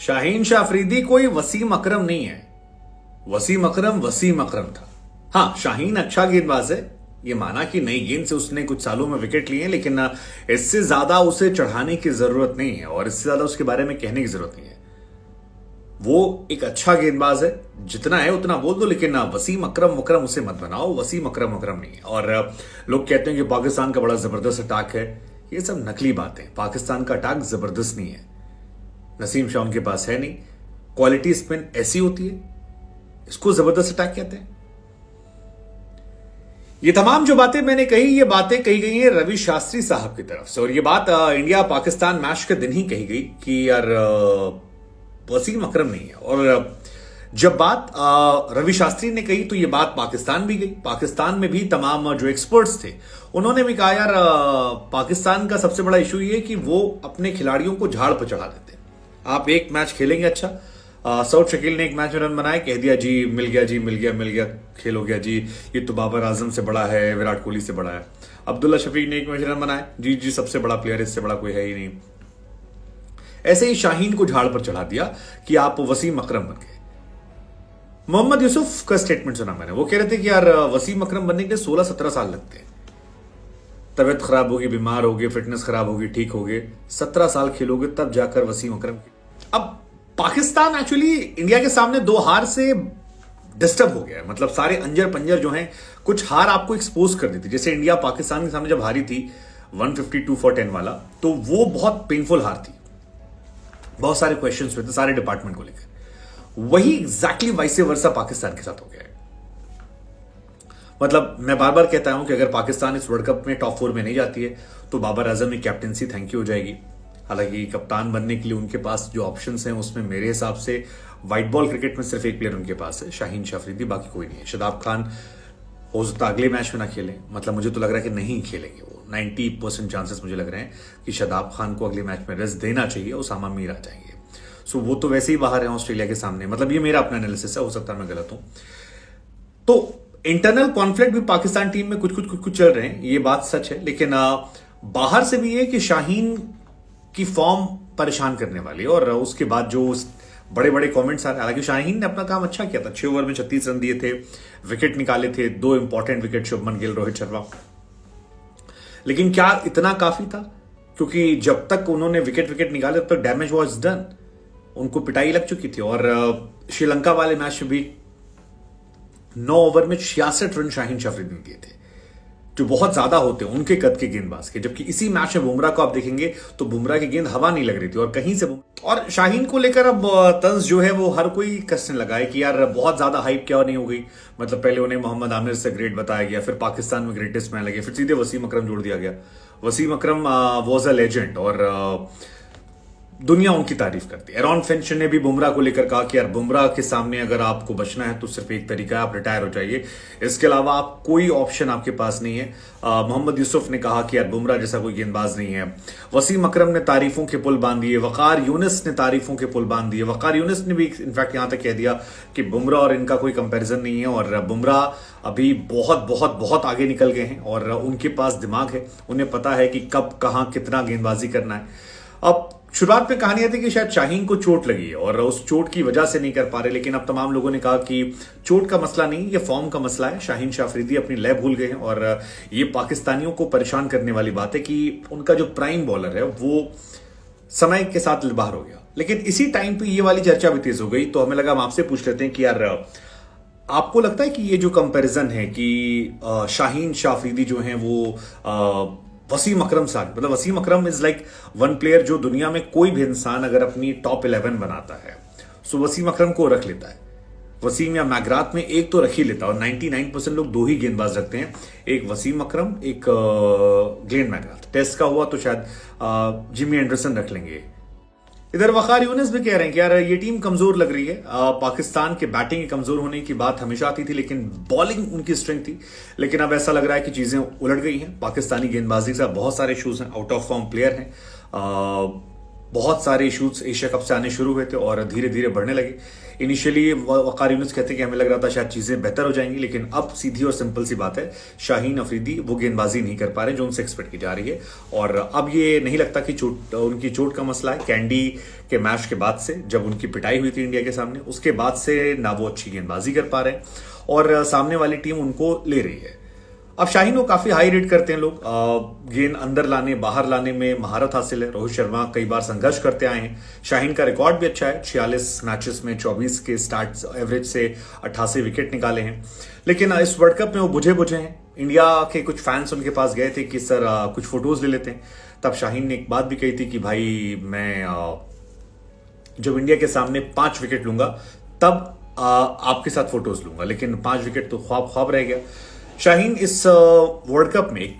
शाहीन शाह अफरीदी कोई वसीम अकरम नहीं है। वसीम अकरम था। हाँ, शाहीन अच्छा गेंदबाज है, ये माना कि नई गेंद से उसने कुछ सालों में विकेट लिए, लेकिन इससे ज्यादा उसे चढ़ाने की जरूरत नहीं है और इससे ज्यादा उसके बारे में कहने की जरूरत नहीं है। वो एक अच्छा गेंदबाज है, जितना है उतना बोल दो, लेकिन वसीम अकरम उसे मत बनाओ। वसीम अकरम नहीं है। और लोग कहते हैं कि पाकिस्तान का बड़ा जबरदस्त अटैक है, ये सब नकली बातें। पाकिस्तान का अटैक जबरदस्त नहीं है, नसीम शाह उनके पास है नहीं। क्वालिटी स्पिन ऐसी होती है, इसको जबरदस्त अटैक कहते हैं। ये तमाम जो बातें मैंने कही, ये बातें कही गई हैं रवि शास्त्री साहब की तरफ से, और ये बात इंडिया पाकिस्तान मैच के दिन ही कही गई कि यार वसीम अकरम नहीं है। और जब बात रवि शास्त्री ने कही तो ये बात पाकिस्तान भी गई। पाकिस्तान में भी तमाम जो एक्सपर्ट्स थे उन्होंने भी कहा यार पाकिस्तान का सबसे बड़ा इशू ये है कि वो अपने खिलाड़ियों को झाड़ पर चढ़ा देते हैं। आप एक मैच खेलेंगे अच्छा, सऊद शकील ने एक मैच में रन बनाए, कह दिया जी मिल गया, खेल हो गया जी, ये तो बाबर आजम से बड़ा है, विराट कोहली से बड़ा है। अब्दुल्ला शफीक ने एक मैच रन बनाए, जी सबसे बड़ा प्लेयर, इससे बड़ा कोई है ही नहीं। ऐसे ही शाहीन को झाड़ पर चढ़ा दिया कि आप वसीम अकरम बन गए। मोहम्मद यूसुफ का स्टेटमेंट सुना मैंने, वो कह रहे थे कि यार वसीम अकरम बनने के लिए 16-17 साल लगते हैं। तबियत खराब होगी, बीमार होगी, फिटनेस खराब होगी, ठीक होगी, 17 साल खेलोगे तब जाकर वसीम अकरम। अब पाकिस्तान एक्चुअली इंडिया के सामने 2 हार से डिस्टर्ब हो गया है। मतलब सारे अंजर पंजर जो हैं, कुछ हार आपको एक्सपोज कर दी थी। जैसे इंडिया पाकिस्तान के सामने जब हारी थी 152 for 10 वाला, तो वो बहुत पेनफुल हार थी, बहुत सारे क्वेश्चंस हुए थे सारे डिपार्टमेंट को लेकर। वही एग्जैक्टली वाइस वर्सा पाकिस्तान के साथ हो गया है। मतलब मैं बार बार कहता हूं कि अगर पाकिस्तान इस वर्ल्ड कप में टॉप 4 में नहीं जाती है तो बाबर आजम की कैप्टनसी थैंक यू हो जाएगी। हालांकि कप्तान बनने के लिए उनके पास जो ऑप्शंस हैं उसमें मेरे हिसाब से व्हाइट बॉल क्रिकेट में सिर्फ एक प्लेयर उनके पास है, शाहीन शाह अफरीदी, बाकी कोई नहीं है। शादाब खान हो सकता अगले मैच में ना खेले, मतलब मुझे तो लग रहा है कि नहीं खेलेंगे वो। 90% चांसेस मुझे लग रहे हैं कि शादाब खान को अगले मैच में रेस्ट देना चाहिए, उसामा मीर आ जाएंगे। सो वो तो वैसे ही बाहर है ऑस्ट्रेलिया के सामने। मतलब ये मेरा अपना एनालिसिस है, हो सकता है मैं गलत हूं। तो इंटरनल कॉन्फ्लिक्ट भी पाकिस्तान टीम में कुछ चल रहे हैं, ये बात सच है। लेकिन बाहर से भी है कि शाहीन की फॉर्म परेशान करने वाली है। और उसके बाद जो बड़े बड़े कमेंट्स आ रहे हैं, हालांकि शाहीन ने अपना काम अच्छा किया था, 6 ओवर में 36 रन दिए थे, विकेट निकाले थे, 2 इंपॉर्टेंट विकेट, शुभमन गिल, रोहित शर्मा। लेकिन क्या इतना काफी था? क्योंकि जब तक उन्होंने विकेट निकाले तब तक डैमेज वॉज डन, उनको पिटाई लग चुकी थी। और श्रीलंका वाले मैच में भी 9 ओवर में 66 रन शाहीन शाह अफरीदी ने दिए थे, जो बहुत ज्यादा होते हैं उनके कद के गेंदबाज के। जबकि इसी मैच में बुमराह को आप देखेंगे तो बुमराह की गेंद हवा नहीं लग रही थी और कहीं से। और शाहीन को लेकर अब तंज जो है वो हर कोई कसने लगा है कि यार बहुत ज्यादा हाइप क्या नहीं हो गई। मतलब पहले उन्हें मोहम्मद आमिर से ग्रेट बताया गया, फिर पाकिस्तान में ग्रेटेस्ट मैन लगे, फिर सीधे वसीम अकरम जोड़ दिया गया। वसीम अकरम वॉज अ लेजेंड और दुनिया उनकी तारीफ करती है। एरॉन फिंच ने भी बुमराह को लेकर कहा कि यार बुमराह के सामने अगर आपको बचना है तो सिर्फ एक तरीका है, आप रिटायर हो जाइए, इसके अलावा आप कोई ऑप्शन आपके पास नहीं है। मोहम्मद यूसुफ ने कहा कि यार बुमराह जैसा कोई गेंदबाज नहीं है। वसीम अकरम ने तारीफों के पुल बांध दिए, वकार यूनिस ने तारीफों के पुल बांध दिए। वकार यूनिस ने भी इनफैक्ट यहां तक कह दिया कि बुमराह और इनका कोई कंपैरिजन नहीं है और बुमराह अभी बहुत बहुत बहुत आगे निकल गए हैं और उनके पास दिमाग है, उन्हें पता है कि कब कहां कितना गेंदबाजी करना है। अब शुरुआत में कहानी थी कि शायद शाहीन को चोट लगी है और उस चोट की वजह से नहीं कर पा रहे, लेकिन अब तमाम लोगों ने कहा कि चोट का मसला नहीं, ये फॉर्म का मसला है। शाहीन शाह अफरीदी अपनी लय भूल गए हैं और ये पाकिस्तानियों को परेशान करने वाली बात है कि उनका जो प्राइम बॉलर है वो समय के साथ बाहर हो गया। लेकिन इसी टाइम पे ये वाली चर्चा भी तेज हो गई, तो हमें लगा हम आपसे पूछ लेते हैं कि यार आपको लगता है कि ये जो कंपेरिजन है कि शाहीन शाह अफरीदी जो है वो वसीम अकरम साहब, मतलब वसीम अकरम इज लाइक वन प्लेयर जो दुनिया में कोई भी इंसान अगर अपनी टॉप 11 बनाता है सो वसीम अकरम को रख लेता है। वसीम या मैग्राथ में एक तो रख ही लेता है और 99% लोग 2 ही गेंदबाज रखते हैं, एक वसीम अकरम, एक ग्लेन मैग्राथ। टेस्ट का हुआ तो शायद जिमी एंडरसन रख लेंगे। इधर वकार यूनिस भी कह रहे हैं कि यार ये टीम कमजोर लग रही है। पाकिस्तान के बैटिंग के कमजोर होने की बात हमेशा आती थी, लेकिन बॉलिंग उनकी स्ट्रेंथ थी। लेकिन अब ऐसा लग रहा है कि चीजें उलट गई हैं। पाकिस्तानी गेंदबाजी के साथ बहुत सारे इश्यूज हैं, आउट ऑफ फॉर्म प्लेयर हैं, बहुत सारे इश्यूज एशिया कप से आने शुरू हुए थे और धीरे धीरे बढ़ने लगे। इनिशियली वकार यूनुस कहते हैं कि हमें लग रहा था शायद चीजें बेहतर हो जाएंगी, लेकिन अब सीधी और सिंपल सी बात है, शाहीन अफरीदी वो गेंदबाजी नहीं कर पा रहे जो उनसे एक्सपेक्ट की जा रही है। और अब ये नहीं लगता कि उनकी चोट का मसला है। कैंडी के मैच के बाद से, जब उनकी पिटाई हुई थी इंडिया के सामने, उसके बाद से ना वो अच्छी गेंदबाजी कर पा रहे हैं और सामने वाली टीम उनको ले रही है। अब शाहीन को काफी हाई रेट करते हैं लोग, गेंद अंदर लाने बाहर लाने में महारत हासिल है। रोहित शर्मा कई बार संघर्ष करते आए हैं। शाहीन का रिकॉर्ड भी अच्छा है, 46 मैचेस में 24 के स्टार्ट एवरेज से 88 विकेट निकाले हैं। लेकिन इस वर्ल्ड कप में वो बुझे हैं। इंडिया के कुछ फैंस उनके पास गए थे कि सर कुछ फोटोज ले लेते हैं। तब शाहीन ने एक बात भी कही थी कि भाई मैं जब इंडिया के सामने 5 विकेट लूंगा तब आपके साथ फोटोज लूंगा, लेकिन 5 विकेट तो ख्वाब रह गया। शाहीन इस वर्ल्ड कप में